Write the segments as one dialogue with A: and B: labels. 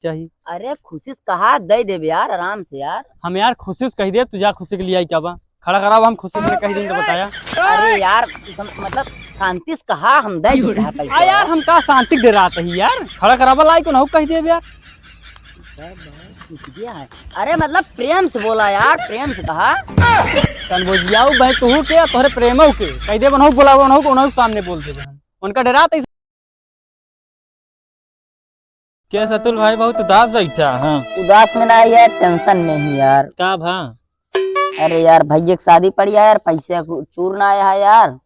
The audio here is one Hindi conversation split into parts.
A: चाहिए।
B: अरे खुशी कहा दे देब यार, आराम से यार।
A: हम यार खुशी से कह दे, तुझा खुशी के लिए आई क्या बा खड़ा कराब, हम खुशी से कह देंगे तो बताया।
B: अरे यार मतलब शांति से कहा हम दे देते हैं पैसा
A: यार हम का शांति दे रहा था यार, खड़ा कराबा लाई को ना कह दे यार।
B: है। अरे मतलब प्रेम से बोला यार, प्रेम से कहा।
A: कन्बोजियाऊ भाई तू के तोहरे प्रेमऊ के कह दे बनहु बोला बनहु को उनहु सामने बोल दे हम उनका डरा था। क्या सतुल भाई बहुत उदास बैठा? हाँ
B: उदास में ना यार, टेंशन में ही यार।
A: का भा?
B: अरे यार भैया की शादी पड़ी है यार, पैसे चूर ना आया है यार,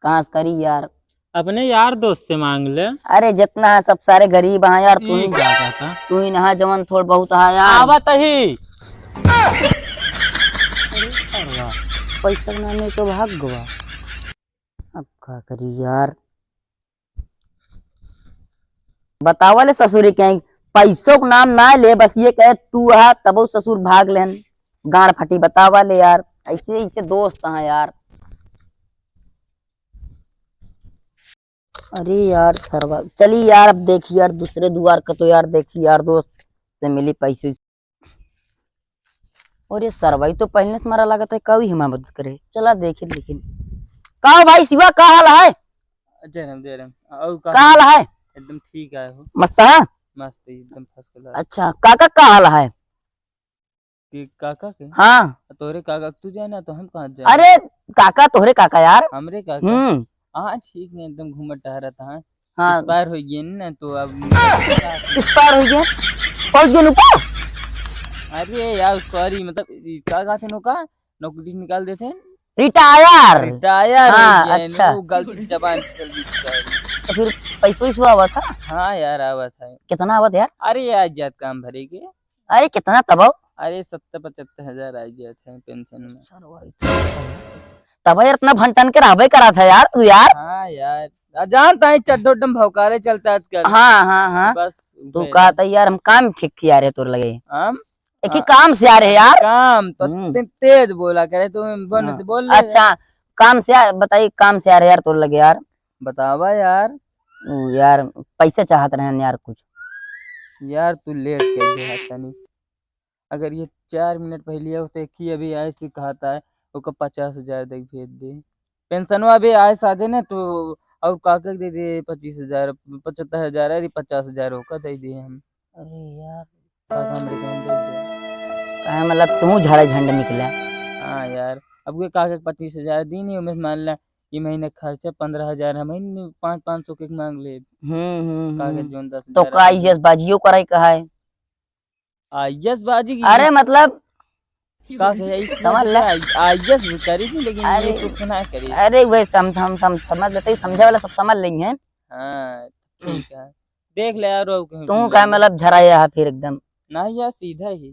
B: कहाँ से करी यार।
A: अपने यार दोस्त से मांग ले।
B: अरे जितना है सब सारे गरीब हैं यार,
A: क्या कहता?
B: तू ही नहा जवन थोड़ा बहुत है यार।
A: आवत ही
B: पैसा नहीं तो भाग गवा, अब क्या करी यार। बतावले ससुरी कहीं पैसों का नाम ना ले, बस ये कहे तू है तब ससुर भाग लेन, गाड़ फटी। बतावले यार, ऐसे ऐसे दोस्त हैं यार। अरे यार सरवा चली यार, अब देखी यार दूसरे दुआर का तो यार देखी यार दोस्त से मिली पैसे। और ये सरवाई तो पहले से मारा लगा था, कभी ही मदद करे। चला देखे लेकिन का भाई शिवा का हाल है?
A: दे रहे और
B: का हाल है?
A: एकदम ठीक है हो,
B: मस्त है,
A: मस्त एकदम फर्स्ट क्लास।
B: अच्छा काका का हाल है?
A: कि काका के?
B: हाँ
A: तोरे काका तू जाना तो हम कहाँ जाए?
B: अरे काका तोहरे काका यार।
A: हमरे काका? हाँ ठीक है, एकदम घूमत टहरा था।
B: हाँ
A: एक्सपायर हो गए ना तो अब
B: एक्सपायर हो गया, पहुंच गए ऊपर।
A: अरे यार सॉरी, मतलब का थे नौका नौकरी निकाल देते हैं,
B: रिटायर।
A: रिटायर
B: हाँ,
A: हो गए
B: अच्छा।
A: वो गलती जबान से चल गई।
B: तो फिर पैसा वैसा आवा था?
A: हाँ यार आवा था।
B: कितना आवा था यार?
A: अरे यार जात काम भरे के।
B: अरे कितना तब?
A: अरे 70-75 हजार आ गया था पेंशन में।
B: तब यार इतना भंटन के रहबे करा था यार तू यार।
A: हाँ यार जानता है चड्डोडम भौकाले चलता आजकल।
B: हाँ हाँ हाँ,
A: बस
B: तू कहा था यार हम काम ठीक किया रे तोर लगे,
A: हम
B: एक ही काम से आ रहे यार।
A: काम तो तेज बोला करे तुम बन से बोल ले।
B: अच्छा काम से यार बताइए, काम से आ रहे यार तोर लगे यार।
A: बतावा यार।
B: यार पैसे चाहत रहे यार कुछ।
A: यार तू लेट कर दे तनी, अगर ये 4 मिनट पहले हो तो एक ही अभी आए से कहता है उसको 50 हजार देख भेज दे। पेंशनवा भी आए साधे ना तो और काका दे दे 25 हजार 75 हजार, अरे 50 हजार होकर दे दिए हम।
B: अरे यार
A: काका हमरे कहीं दे दे।
B: मतलब तू झाड़े झंड निकला।
A: हाँ यार अब ये काका 25 हजार दी नहीं, मैं मान ला ये महीने खर्चा 15 हजार, हम 500 के मांग ले। काका जोन 10
B: तो का आईएएस बाजियो कराई कहा है?
A: आईएएस बाजी की?
B: अरे मतलब
A: समझ ले आईएएस करी थी लेकिन ये तो सुना करी।
B: अरे वे हम समझ लेते, समझे वाला सब समझ लेंगे।
A: हाँ ठीक है देख ले यार।
B: तू का मतलब झराया है फिर एकदम
A: ना यार सीधा ही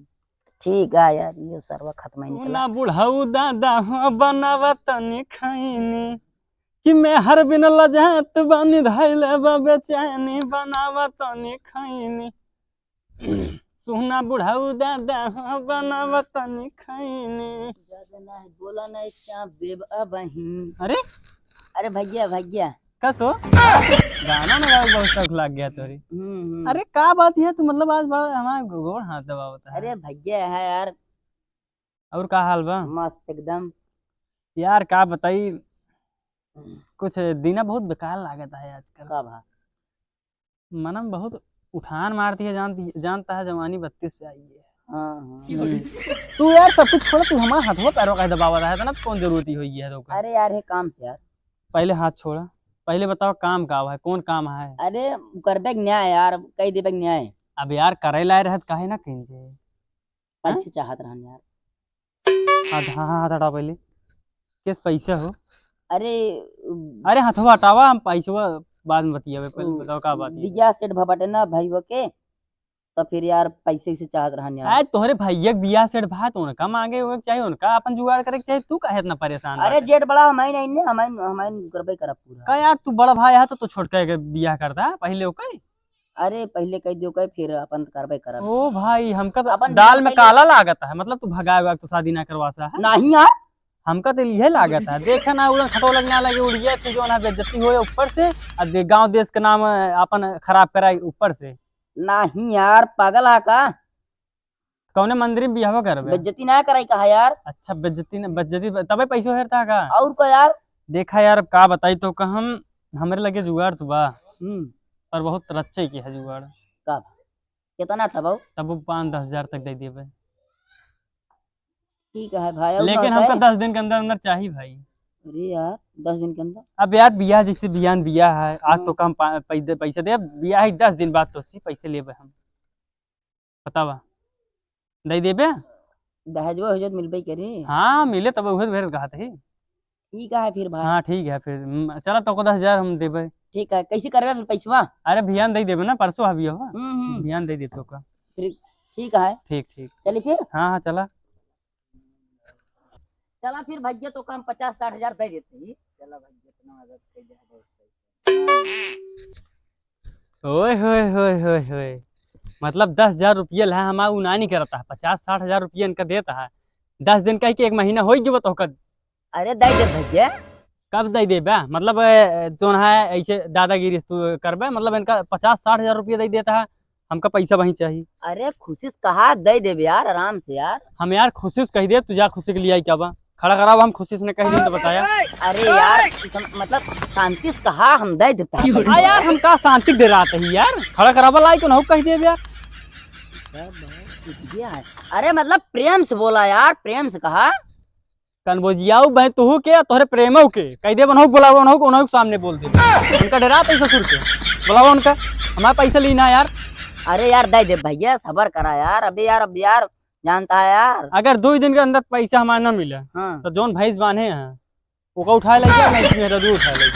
B: ठीक है यार, ये सर्व खत्म ही निकला।
A: बुढ़ाऊ दादा हो बनावा तनी खैनी कि मैं हर बिन लजात बानी धैले बेचैनी बनावा तनी खैनी। सुना बुढ़ाऊ दादा हो बनावा तनी खैनी।
B: बोला नहीं चाप देव अबही।
A: अरे
B: भैया भैया
A: कसो गाना ना बहुत शौक लग गया तोरी। अरे का बात है तू, मतलब आज हमारा गोड़ हाथ दबावता है।
B: अरे भैया है यार।
A: और का हाल बा?
B: मस्त एकदम
A: यार का बताई, कुछ दीना बहुत बेकार लागत है आजकल। का भा मनम बहुत उठान मारती है, जानता है जवानी 32 पे आई है। तू यार सब कुछ छोड़, तू हमारा हाथों पैरों का दबावा रहा है ना, कौन जरूरती हुई है तो?
B: अरे यार है काम से यार। पहले
A: हाथ छोड़ा, पहले बताओ काम का है, कौन काम है?
B: अरे करबे न्याय यार, कई देबे न्याय।
A: अब यार करे लाए रहत काहे ना किंजे
B: पैसे चाहत रहन यार।
A: हाथ हटा पहले, किस पैसे हो?
B: अरे
A: हाथवा हटावा, हम पैसवा बाद में बतियावे, पहले बताओ का बात है।
B: बिया सेठ भबटे ना भाईवा के, तो फिर यार पैसे से चाहत रहन यार।
A: आज तोहरे भैया बिया सेठ भात उनका मांगे हुए चाहिए, उनका अपन जुगाड़ करे चाहिए, तू काहे इतना परेशान?
B: अरे जेठ बड़ा हमारी नहीं ने, हमारी करबे करब पूरा।
A: का यार तू बड़ा भाई है तो छोड़ के बिया करता पहले ओके।
B: अरे पहले कह दियो, फिर अपन करबे करब।
A: ओ भाई हमका अपन दाल में काला लागत है, मतलब तू भगाएगा तो शादी ना करवासा है?
B: नहीं यार
A: हमका तो यह लागत है, देखा ना उड़न खटो लगने लगे उड़िए तो जो ना बेइज्जती होए ऊपर से, और गांव देश के नाम अपन खराब कराई ऊपर से।
B: नहीं यार, पागल है का?
A: कौने मंदिर में बियाह करबे?
B: बेइज्जती ना कराई कहा यार।
A: अच्छा बेज्जती तबे पैसो हेरता का।
B: और का यार?
A: देखा यार, अब का बताई तो का हम हमरे लगे जुगाड़ तो बा,
B: हम्म।
A: और बहुत रच्चे की है जुगाड़।
B: का कितना था भाऊ?
A: तब वो 5-10 हजार तक दे देबे।
B: ठीक है भाई, और ना
A: लेकिन
B: होता
A: हमको
B: है?
A: 10 दिन के अंदर अंदर चाहिए भाई।
B: अरे यार 10 दिन के अंदर?
A: अब यार बियाह जैसे बियान बियाह है, आज तो
B: हाँ।
A: कम पैसे दे, बियाह है 10 दिन बाद तो सी पैसे लेबे हम। बतावा दे देबे?
B: दहेजवा हो मिलबे करी।
A: हाँ मिले तब उहे भेर कहा ही।
B: ठीक है फिर भाई।
A: हाँ ठीक है फिर, चला तो को 10 हजार हम देबे।
B: ठीक है, कैसे करबे फिर पैसवा?
A: अरे भियान दे देबे ना, परसों हबी हो।
B: हम्म।
A: भियान दे दे तो का।
B: फिर ठीक है।
A: ठीक ठीक।
B: चलिए फिर।
A: हाँ हाँ चला।
B: चला फिर भैया, तो कम 50-60 हजार दे देते ही। चला भैया, इतना मदद कर दिया, बहुत सही।
A: ओए होए होए होए होए, मतलब 10 हजार रुपये है हमारा उ नहीं करता है, 50-60 हजार रुपये इनका देता है। 10 दिन कह के 1 महीना हो गया तो कद
B: अरे दे दे भैया।
A: कब दे देबे? मतलब जो है ऐसे दादागिरी तू करबे, मतलब इनका 50-60 हजार रुपये दे देता है, हमका पैसा वहीं चाहिए।
B: अरे खुशी से कहा दे देबे यार, आराम से यार।
A: हम यार खुशी से कह दे, तुझा खुशी के लिए आई क्या बा? खड़ा कराओ, हम खुशी से ने कह दी तो बताया।
B: अरे यार मतलब शांति से कहा हम दे देता है पैसा।
A: यार हम का शांति दे रहा था यार, खड़ा करावा लाई को ना कह दे यार।
B: है। अरे मतलब प्रेम से बोला यार, प्रेम से कहा।
A: कन्बोजियाऊ बहन तू के तोहरे प्रेमऊ के कह दे, बनहो बुलावा उन्हों सामने बोल दे। उनका डरा पैसा ससुर के बुलावा उनका, हमारा पैसा लेना यार।
B: अरे यार दे दे भैया, सबर करा यार, अभी यार अब यार जानता है यार।
A: अगर 2 दिन के अंदर पैसा हमारा न मिले
B: हाँ।
A: तो जोन भैंस बांधे हैं वो उठा ले, मैं इसमें उठा ले।